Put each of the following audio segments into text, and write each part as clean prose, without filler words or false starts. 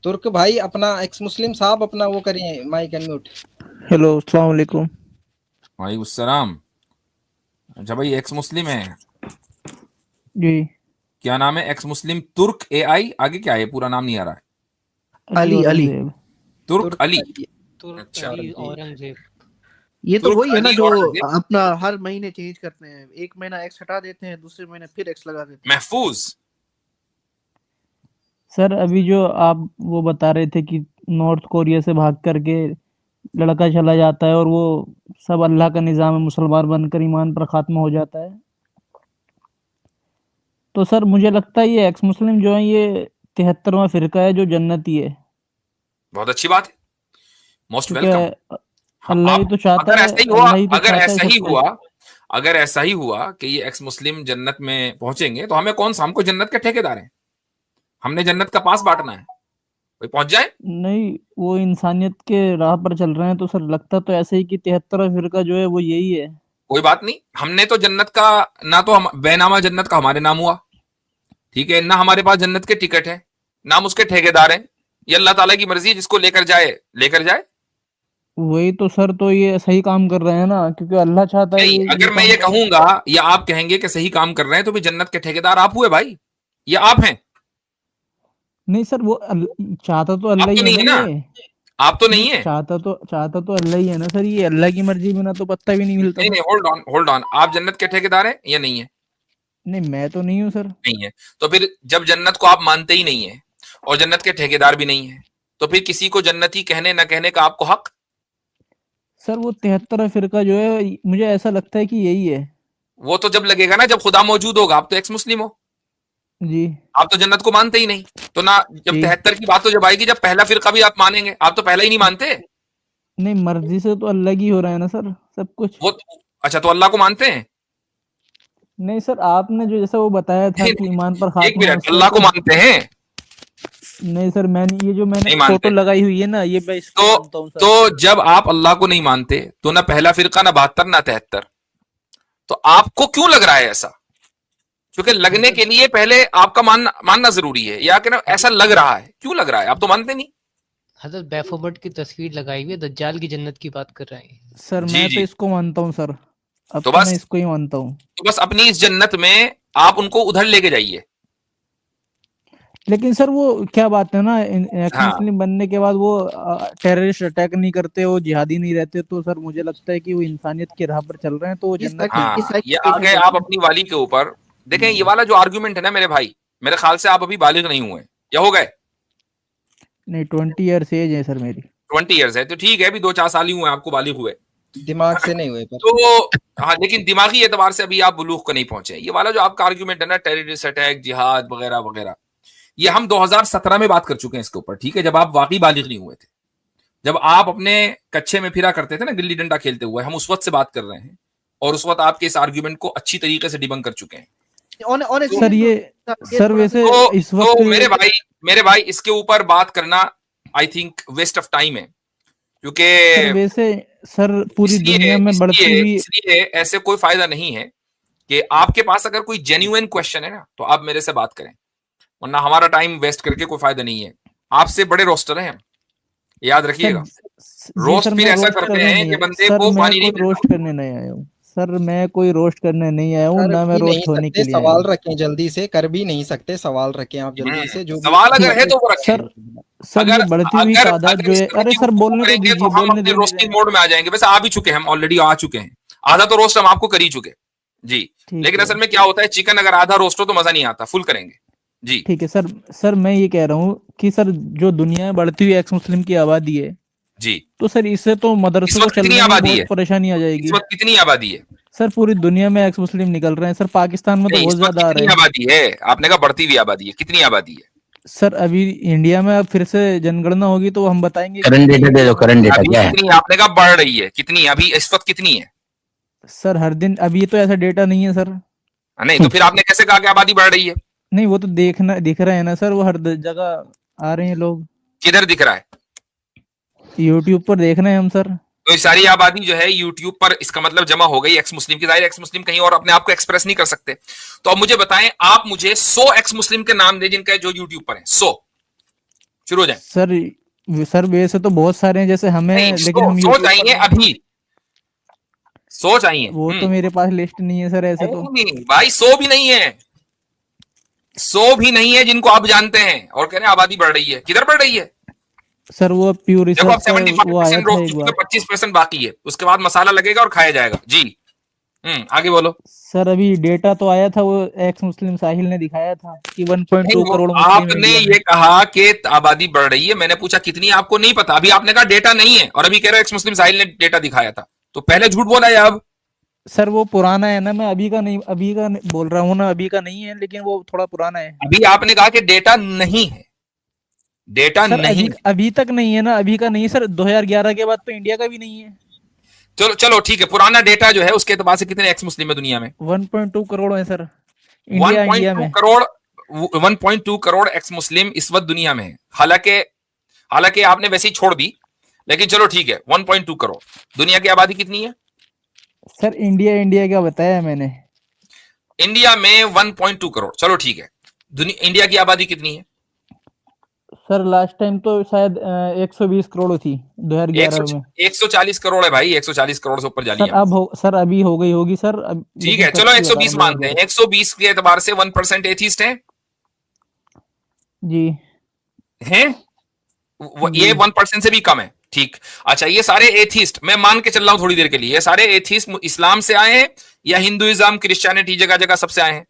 तुर्क भाई अपना एक्स मुस्लिम साहब अपना वो करिए माइक अनम्यूट। हेलो अस्सलाम वालेकुम। वालेकुम सलाम। अच्छा भाई, एक्स मुस्लिम है, जी। क्या नाम है? एक्स मुस्लिम तुर्क एआई, आगे क्या है? पूरा नाम नहीं आ रहा है। अली अली अली औरंगजेब। तुर्क तुर्क अली। अली तुर्क अच्छा, अली औरंगजेब। औरंगजेब। ये तो तुर्क वही है ना अली जो औरंगजेब। अपना हर महीने चेंज करते हैं, एक महीना एक्स हटा देते हैं, दूसरे महीने फिर एक्स लगा देते हैं। महफूज। सर अभी जो आप वो बता रहे थे कि नॉर्थ कोरिया से भाग करके लड़का चला जाता है और वो सब अल्लाह का निज़ाम है, मुसलमान बनकर ईमान पर खात्मा हो जाता है। तो सर मुझे लगता है ये एक्स मुस्लिम जो है ये 73वां फिरका है जो जन्नती है, बहुत अच्छी बात है, मोस्ट क्योंकि वेलकम। हाँ, अल्लाह ही आप तो चाहता अगर है, ऐसा ही हुआ, अल्लाह ही तो अगर चाहता है ऐसा ही सबको। हुआ, अगर ऐसा ही हुआ कि ये एक्स मुस्लिम जन्नत में पहुंचेंगे तो हमें कौन सा, हमको जन्नत के ठेकेदार हैं, हमने जन्नत का पास बांटना है, कोई पहुंच जाए। नहीं, वो इंसानियत के राह पर चल रहे हैं, तो सर लगता तो ऐसे ही कि 73वां फिरका जो है वो यही है। कोई बात नहीं, हमने तो जन्नत का, ना तो हम बैनामा जन्नत का हमारे नाम हुआ, ठीक है ना, हमारे पास जन्नत के टिकट है, नाम उसके ठेकेदार हैं। ये अल्लाह ताला की मर्जी है, जिसको लेकर जाए लेकर जाए। वही तो सर, तो ये सही काम कर रहे हैं ना, क्योंकि अल्लाह चाहता है नहीं, ये अगर मैं काम ये करें। कहूंगा या आप कहेंगे कि सही काम कर रहे हैं, तो भी जन्नत के ठेकेदार आप हुए भाई, ये आप हैं। नहीं सर, वो चाहता तो आप अल्लाह तो ही है नहीं ना है ना, ये। आप तो नहीं, नहीं है। चाहता तो अल्लाह ही है ना सर, ये अल्लाह की मर्जी बिना तो पत्ता भी नहीं मिलता नहीं सर। नहीं, होल्ड ऑन होल्ड ऑन, आप जन्नत के ठेकेदार हैं या नहीं है? नहीं, मैं तो नहीं हूँ सर। नहीं है। तो फिर जब जन्नत को आप मानते ही नहीं है और जन्नत के ठेकेदार भी नहीं है, तो फिर किसी को जन्नती कहने न कहने का आपको हक? सर वो 73 फिरका जो है मुझे ऐसा लगता है कि यही है। वो तो जब लगेगा ना, जब खुदा मौजूद होगा। आप तो एक्स मुस्लिम हो, जी। आप तो जन्नत को मानते ही नहीं, तो ना जब जी। 73 की बात तो जब आएगी, जब पहला फिरका भी आप मानेंगे, आप तो पहला ही नहीं मानते। नहीं, मर्जी से तो अल्लाह की हो रहा है ना सर सब कुछ। वो अच्छा, तो अल्लाह को मानते हैं? नहीं सर, आपने जो जैसा वो बताया था नहीं कि नहीं, ईमान पर एक खात्मा मिनट, उससे अल्लाह को तो। मानते हैं? नहीं सर, मैंने ये जो मैंने नहीं फोटो मानते। लगाई हुई है ना, ये मैं इसको तो मानता हूँ सर। तो जब आप अल्लाह को नहीं मानते, तो ना पहला फिरका, ना 72, ना 73, तो आपको क्यों लग रहा है ऐसा? क्योंकि लगने के लिए पहले आपका मानना जरूरी है, या कि ना ऐसा लग रहा है, क्यों लग रहा है? आप तो मानते नहीं। हजरत बैफोमट की तस्वीर लगाई हुई है, दज्जाल की जन्नत की बात कर रहे हैं। सर जी मैं तो जी। इसको मानता हूँ सर, अब तो तो मैं बस, इसको ही मानता हूँ। तो बस अपनी इस जन्नत में आप उनको उधर लेके जाइए। लेकिन सर वो क्या बात है ना, एक्स हाँ, मुस्लिम बनने के बाद वो टेररिस्ट अटैक नहीं करते, वो जिहादी नहीं रहते, तो सर मुझे लगता है कि वो इंसानियत की राह पर चल रहे हैं, तो वो जन्नत है ही। हाँ, ये आ गए आप अपनी वाली के ऊपर। देखें, ये वाला जो आर्गुमेंट है ना मेरे भाई, मेरे ख्याल से आप अभी बालिग नहीं हुए, या हो गए? नहीं, 20 ईयर्स एज है सर मेरी। 20 ईयर्स है तो ठीक है, अभी 2-4 साल ही हुए आपको बालिग हुए। दिमाग से नहीं हुए पर। तो हाँ, लेकिन दिमागी एतबार से अभी आप बुलूग को नहीं पहुंचे। ये वाला जो आपका आर्ग्यूमेंट है ना, टेररिस्ट अटैक, जिहाद वगैरह वगैरह, ये हम 2017 में बात कर चुके हैं इसके ऊपर, ठीक है, जब आप वाकई बालिग नहीं हुए थे, जब आप अपने कच्चे में फिरा करते थे ना गिल्ली डंडा खेलते हुए, हम उस वक्त से बात कर रहे हैं, और उस वक्त आपके इस आर्ग्यूमेंट को अच्छी तरीके से डिबंक कर चुके हैं। सर ये सर वैसे इस तो वक्त मेरे भाई इसके ऊपर बात करना I think waste of time है, क्योंकि सर वैसे सर पूरी दुनिया में बढ़ती हुई। इसलिए ऐसे कोई फायदा नहीं है कि आपके पास अगर कोई जेन्युइन क्वेश्चन है ना, तो आप मेरे से बात करें, वरना हमारा टाइम वेस्ट करके कोई फायदा नहीं है। आपसे बड़े रोस्टर हैं हम, याद रखिएगा। जी रोस्ट सर, फिर मैं ऐसा रोस्ट करते करने हैं नहीं कि है बंदे सर, को मैं पानी नहीं कोई मिलता। रोस्ट करने नहीं आया हूँ सर, मैं कोई रोस्ट करने नहीं आया हूँ, कर ना मैं भी नहीं रोस्ट होने के सकते, लिए आया सवाल हूँ। रखें जल्दी से, कर भी नहीं सकते, सवाल रखें आप जल्दी से जो भी। सवाल ठीक अगर है तो वो रखें। सर। सर ये अगर बढ़ती हुई अगर तादाद अगर जो इस है, तरह अरे की सर गुफ्तगू बोलने तो करेंगे दीजिए, तो हम बोलने अपने दे दीजिए रोस्टिंग हमें। मोड में आ जाएंगे। वैसे आ भी चुके हैं, हम ऑलरेडी आ चुके हैं, आधा तो रोस्ट हम आपको कर ही चुके जी। ठीक लेकिन है, असल में क्या होता है, चिकन अगर आधा रोस्ट हो तो मजा नहीं आता, फुल करेंगे जी। ठीक है सर। सर मैं ये कह रहा हूँ कि सर जो दुनिया में बढ़ती हुई एक्स मुस्लिम की आबादी है, जी, तो सर इससे तो इस मदरसों को वक्त कितनी चलने में भी आबादी है? बहुत परेशानी आ इस जाएगी। वक्त कितनी आबादी है? सर पूरी दुनिया में एक्स मुस्लिम निकल रहे हैं सर, पाकिस्तान में तो नहीं, इस बहुत वक्त ज्यादा आ रहे कितनी हैं। आबादी है? आपने कहा बढ़ती हुई आबादी है, कितनी आबादी है? सर अभी इंडिया में अब फिर से जनगणना होगी तो हम बताएंगे करंट कितनी डेटा दे दो, है। करंट डेटा अभी क्या है? कितनी? आपने कहा बढ़ रही है, कितनी अभी इस वक्त कितनी है? सर हर दिन, अभी तो ऐसा डेटा नहीं है सर। नहीं, तो फिर आपने कैसे कहा कि आबादी बढ़ रही है? नहीं, वो तो दिख रहा है ना सर, वो हर जगह आ रहे हैं लोग, किधर दिख रहा है? यूट्यूब पर देख रहे हैं हम सर। तो ये सारी आबादी जो है यूट्यूब पर, इसका मतलब जमा हो गई एक्स मुस्लिम की। जाहिर एक्स मुस्लिम कहीं और अपने आप को एक्सप्रेस नहीं कर सकते। तो अब मुझे बताएं, आप मुझे 100 एक्स मुस्लिम के नाम दें जिनका जो यूट्यूब पर है, 100। शुरू हो जाए। सर वैसे तो बहुत सारे हैं जैसे हमें, नहीं, लेकिन हम सोच YouTube आएंगे पर अभी, सोच आइए। वो तो मेरे पास लिस्ट नहीं है सर ऐसे तो। नहीं भाई, 100 भी नहीं है, 100 भी नहीं है जिनको आप जानते हैं और कह रहे हैं आबादी बढ़ रही है। किधर बढ़ रही है? सर वो प्योर देखो, अब रिसर्च का वो आया 75% था रोक एक चुके बार। हैं, 25% बाकी है, उसके बाद मसाला लगेगा और खाया जाएगा जी। आगे बोलो। सर अभी डेटा तो आया था, वो एक्स मुस्लिम साहिल ने दिखाया था कि 1.2 नहीं, वो करोड़ मुस्लिम आपने इंडिया में। ये कहा कि आबादी बढ़ रही है, मैंने पूछा कितनी, आपको नहीं पता। अभी आपने कहा डेटा नहीं है और अभी कह रहे हो एक्स मुस्लिम साहिल ने डेटा दिखाया था, तो पहले झूठ बोला है अब। सर वो पुराना है ना, मैं अभी का नहीं, बोल रहा हूँ ना, अभी का नहीं है, लेकिन वो थोड़ा पुराना है। अभी आपने कहा कि डेटा नहीं है, डेटा सर नहीं। अभी तक नहीं है ना, अभी का नहीं है सर, 2011 के बाद तो इंडिया का भी नहीं है। चलो चलो ठीक है, पुराना डेटा जो है उसके एतबार से कितने एक्स मुस्लिम है दुनिया में? 1.2 करोड़ है सर, इंडिया 1.2 में। करोड़, 1.2 करोड़ एक्स मुस्लिम इस वक्त दुनिया में है। हालांकि आपने वैसे ही छोड़ दी, लेकिन चलो ठीक है, 1.2 करोड़। दुनिया की आबादी कितनी है? सर इंडिया क्या बताया मैंने? इंडिया में 1.2 करोड़, चलो ठीक है। इंडिया की आबादी कितनी है? सर लास्ट टाइम तो शायद 120 करोड़ थी 2011 में। 140 करोड़ है भाई, 140 करोड़ से ऊपर जा लिया। सर अभी हो गई होगी सर, ठीक है, चलो 120 मानते हैं। 120 के एतबार से 1% एथीस्ट है जी, हैं? ये 1% से भी कम है, ठीक। अच्छा, ये सारे एथीस्ट, मैं मान के चल रहा हूं थोड़ी देर के लिए, ये सारे एथीस्ट इस्लाम से आए हैं या हिंदुइज्म, क्रिश्चियनिटी, जगह जगह सबसे आए हैं?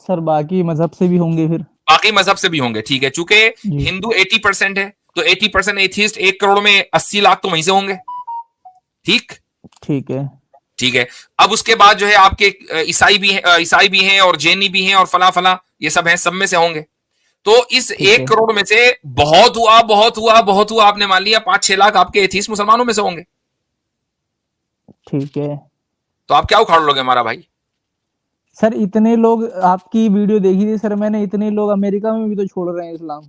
सर बाकी मजहब से भी होंगे फिर। बाकी मजहब से भी होंगे, ठीक है। चूंकि हिंदू 80% है, तो 80% एथीस्ट 1 करोड़ में 80 लाख तो वहीं से होंगे, ठीक है। अब उसके बाद जो है आपके ईसाई भी हैं और जैनी भी हैं और फला फला, ये सब हैं, सब में से होंगे। तो इस 1 करोड़ में से बहुत हुआ आपने मान लिया 5-6 लाख आपके एथीस्ट मुसलमानों में से होंगे, ठीक है। तो आप क्या उखाड़ लोगे हमारा भाई? सर इतने लोग, आपकी वीडियो देखी थी सर मैंने, इतने लोग अमेरिका में भी तो छोड़ रहे हैं इस्लाम।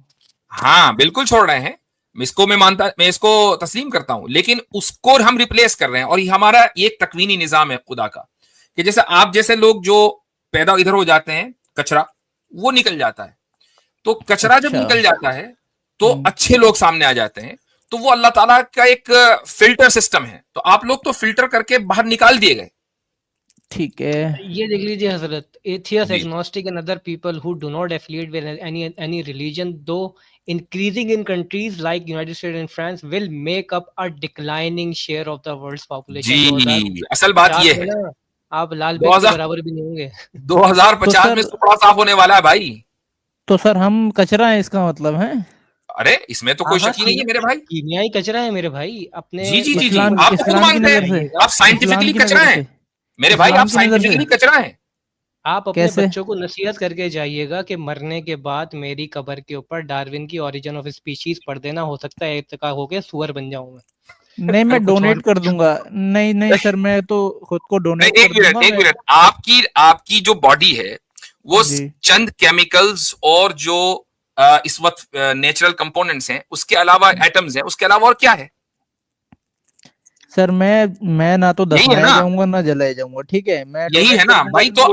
हाँ बिल्कुल छोड़ रहे हैं, मैं इसको तस्लीम करता हूं, लेकिन उसको हम रिप्लेस कर रहे हैं। और ये हमारा एक तकवीनी निजाम है खुदा का, कि जैसे आप जैसे लोग जो पैदा इधर हो जाते हैं, कचरा वो निकल जाता है, तो कचरा जब निकल जाता है तो अच्छे लोग सामने आ जाते हैं, तो वो अल्लाह ताला का एक फिल्टर सिस्टम है। तो आप लोग तो फिल्टर करके बाहर निकाल दिए गए, ठीक है। ये देख लीजिए हजरत, atheist, agnostic and other people who do not affiliate with any religion, दो increasing in countries like United States and France, will make up a declining share of the world's population. जी, असल बात ये है, आप लाल बेग के बराबर भी नहीं होंगे। 2050 में सुपड़ा साफ होने वाला है भाई। तो सर हम कचरा है इसका मतलब है? अरे इसमें तो कोई शक ही नहीं है मेरे भाई, कीमियाई कचरा है मेरे भाई। अपने जी आप खुद मानते हैं, आप साइंटिफिकली कचरा है मेरे भाई, आप साइंटिफिकली कचरा है। आप अपने बच्चों को नसीहत करके जाइएगा कि मरने के बाद मेरी कब्र के ऊपर डार्विन की ओरिजिन ऑफ स्पीशीज पढ़ देना, हो सकता है इत्तेका हो के सुअर बन जाऊं मैं। नहीं मैं डोनेट कर दूंगा। नहीं सर, मैं तो खुद को डोनेट कर दूंगा। एक मिनट, आपकी जो बॉडी है वो चंद केमिकल्स और जो इस वक्त नेचुरल कंपोनेंट्स हैं, उसके अलावा एटम्स हैं, उसके अलावा और क्या है? सर मैं ना तो दफनाया जाऊंगा ना जलाया जाऊंगा, ठीक है। मैं यही है ना भाई। तो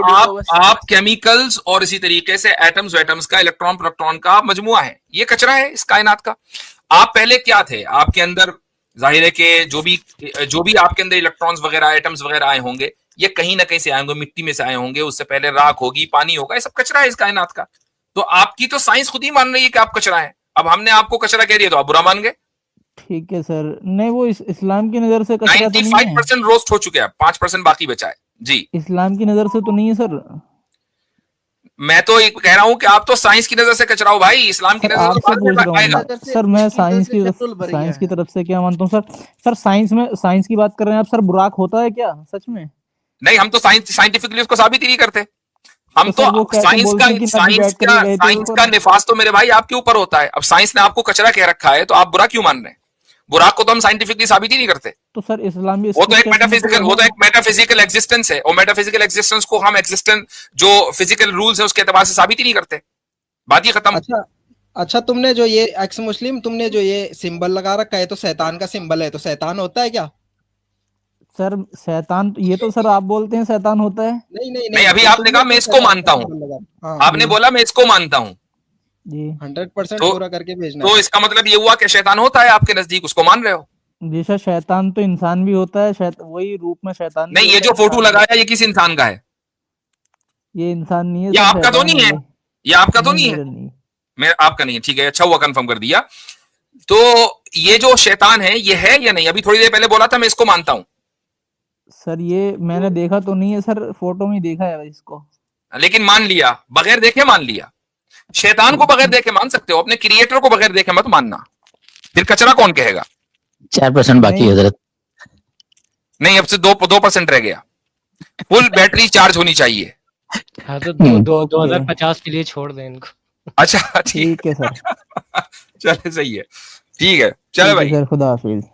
आप केमिकल्स और इसी तरीके से एटम्स का, इलेक्ट्रॉन प्रोटॉन का मजमुआ है, ये कचरा है इस कायनात का। आप पहले क्या थे? आपके अंदर जाहिर है कि जो भी आपके अंदर इलेक्ट्रॉन्स वगैरह, एटम्स वगैरह आए होंगे, ये कहीं ना कहीं से आए होंगे, मिट्टी में से आए होंगे, उससे पहले राख होगी, पानी होगा, ये सब कचरा है इस कायनात का। तो आपकी तो साइंस खुद ही मान रही है कि आप कचरा है। अब हमने आपको कचरा कह दिया तो आप बुरा मान गए। ठीक है सर। नहीं वो इस्लाम की नजर से कचरा तो नहीं है। 95% रोस्ट हो चुके हैं, 5% बाकी बचा है जी। इस्लाम की नजर से तो नहीं है सर? मैं तो कह रहा हूं कि आप तो साइंस की नजर से कचरा हो भाई, इस्लाम की नजर से पूछ रहा हूं सर। मैं साइंस की तरफ से क्या मानता हूं सर साइंस की बात कर रहे हैं आप सर। बुराक होता है क्या सच में? नहीं, हम तो साइंटिफिकली उसको साबित ही नहीं करते। हम तो साइंस का निफास तो मेरे भाई आपके ऊपर होता है। अब साइंस ने आपको कचरा कह रखा है तो आप बुरा क्यों मान रहे हैं? बुरा को तो हम साइंटिफिकली साबित ही नहीं करते। तो सर इस्लामी वो तो एक मेटाफिजिकल एग्जिस्टेंस है, और मेटाफिजिकल एग्जिस्टेंस को हम जो फिजिकल रूल्स है उसके एतबार से साबित ही नहीं करते। बात ही खत्म। अच्छा तुमने जो ये एक्स मुस्लिम, तुमने जो ये सिंबल लगा रखा है, तो शैतान का सिंबल है, तो शैतान होता है क्या? सर शैतान, ये तो सर आप बोलते हैं शैतान होता है। नहीं, अभी आपने कहा मैं इसको मानता हूँ, आपने बोला मैं इसको मानता हूँ। जी 100% तो- पूरा करके भेजना तो है। इसका मतलब ये हुआ कि शैतान होता है आपके नजदीक, उसको मान रहे हो? जी सर, शैतान तो इंसान भी होता है, वही रूप में शैतान भी नहीं, ये होता जो है, फोटो इंसान भी। लगाया ये किस इंसान का है? ये इंसान नहीं है ये सर, आपका तो शैतान नहीं है? ये। ये आपका तो नहीं है? मेरा नहीं। मैं आपका नहीं है, ठीक है, अच्छा हुआ कंफर्म कर दिया। तो ये जो शैतान है, ये है या नहीं? अभी थोड़ी देर पहले बोला था मैं इसको मानता हूं, सर ये मैंने देखा तो नहीं है सर, फोटो में ही देखा है इसको। लेकिन मान लिया, बगैर देखे मान लिया। शैतान को बगैर देखे मान सकते हो, अपने क्रिएटर को बगैर देखे मत मानना, फिर कचरा कौन कहेगा? 4% बाकी है हजरत। नहीं, अब से 2% रह गया, फुल बैटरी चार्ज होनी चाहिए। हाँ तो हम्म। 2050 के लिए छोड़ दें इनको। अच्छा ठीक ठीक है सर। चले, सही है, ठीक है, चलो ठीक है भाई। सर, खुदा हाफिज।